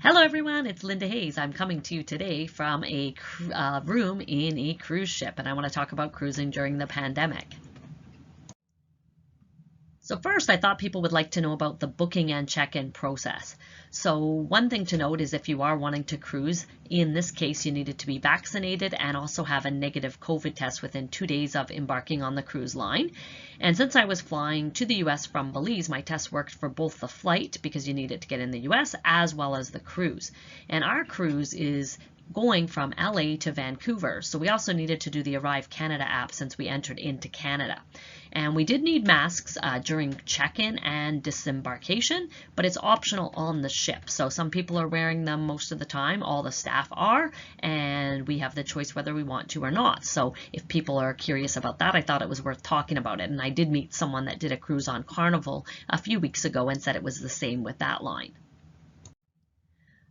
Hello everyone, it's Linda Hayes. I'm coming to you today from a room in a cruise ship, and I want to talk about cruising during the pandemic. So first, I thought people would like to know about the booking and check-in process. So one thing to note is if you are wanting to cruise, in this case, you needed to be vaccinated and also have a negative COVID test within 2 days of embarking on the cruise line. And since I was flying to the US from Belize, my test worked for both the flight, because you needed to get in the US, as well as the cruise. And our cruise is going from LA to Vancouver. So we also needed to do the Arrive Canada app since we entered into Canada. And we did need masks during check-in and disembarkation, but it's optional on the ship. So some people are wearing them most of the time, all the staff are, and we have the choice whether we want to or not. So if people are curious about that, I thought it was worth talking about it. And I did meet someone that did a cruise on Carnival a few weeks ago and said it was the same with that line.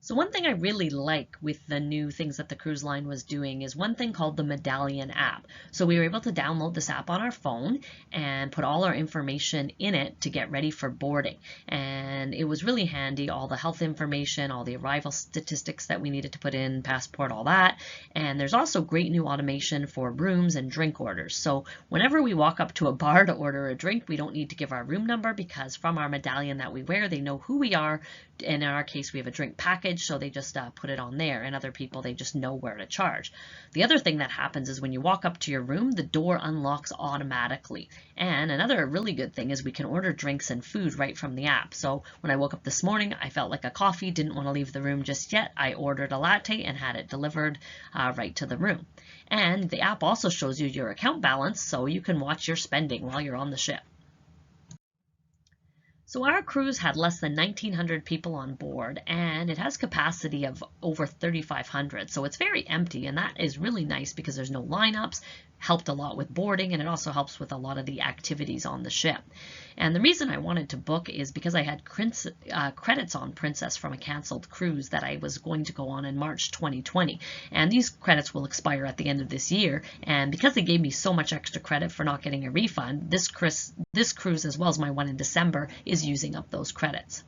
So one thing I really like with the new things that the cruise line was doing is one thing called the Medallion App. So we were able to download this app on our phone and put all our information in it to get ready for boarding. And it was really handy, all the health information, all the arrival statistics that we needed to put in, passport, all that. And there's also great new automation for rooms and drink orders. So whenever we walk up to a bar to order a drink, we don't need to give our room number, because from our medallion that we wear, they know who we are. And in our case, we have a drink package, so they just put it on there, and other people, they just know where to charge. The other thing that happens is when you walk up to your room, the door unlocks automatically. And another really good thing is we can order drinks and food right from the app. So when I woke up this morning, I felt like a coffee, didn't want to leave the room just yet. I ordered a latte and had it delivered right to the room. And the app also shows you your account balance, so you can watch your spending while you're on the ship. So our cruise had less than 1,900 people on board, and it has capacity of over 3,500. So it's very empty, and that is really nice because there's no lineups. Helped a lot with boarding, and it also helps with a lot of the activities on the ship. And the reason I wanted to book is because I had credits on Princess from a canceled cruise that I was going to go on in March 2020. And these credits will expire at the end of this year. And because they gave me so much extra credit for not getting a refund, this cruise, as well as my one in December, is using up those credits.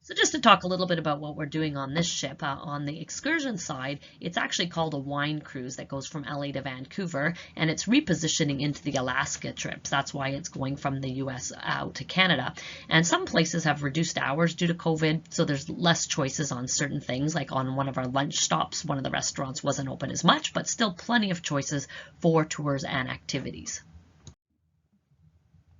So just to talk a little bit about what we're doing on this ship, on the excursion side, it's actually called a wine cruise that goes from LA to Vancouver, and it's repositioning into the Alaska trips. That's why it's going from the US out to Canada. And some places have reduced hours due to COVID, so there's less choices on certain things. Like on one of our lunch stops, one of the restaurants wasn't open as much, but still plenty of choices for tours and activities.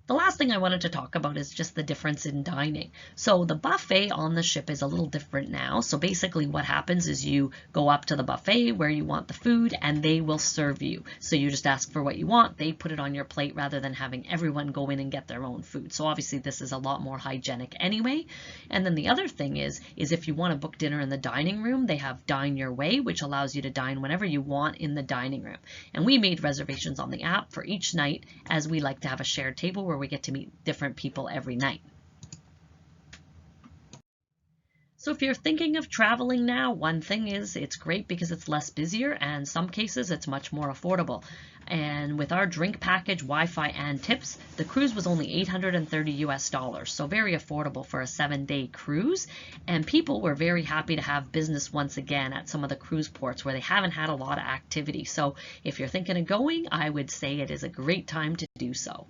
The last thing I wanted to talk about is just the difference in dining. So the buffet on the ship is a little different now. So basically what happens is you go up to the buffet where you want the food, and they will serve you. So you just ask for what you want. They put it on your plate rather than having everyone go in and get their own food. So obviously this is a lot more hygienic anyway. And then the other thing is if you want to book dinner in the dining room, they have Dine Your Way, which allows you to dine whenever you want in the dining room. And we made reservations on the app for each night, as we like to have a shared table where we get to meet different people every night. So if you're thinking of traveling now, one thing is it's great because it's less busier, and in some cases it's much more affordable. And with our drink package, Wi-Fi, and tips, the cruise was only $830 US, so very affordable for a 7-day cruise. And people were very happy to have business once again at some of the cruise ports where they haven't had a lot of activity. So if you're thinking of going, I would say it is a great time to do so.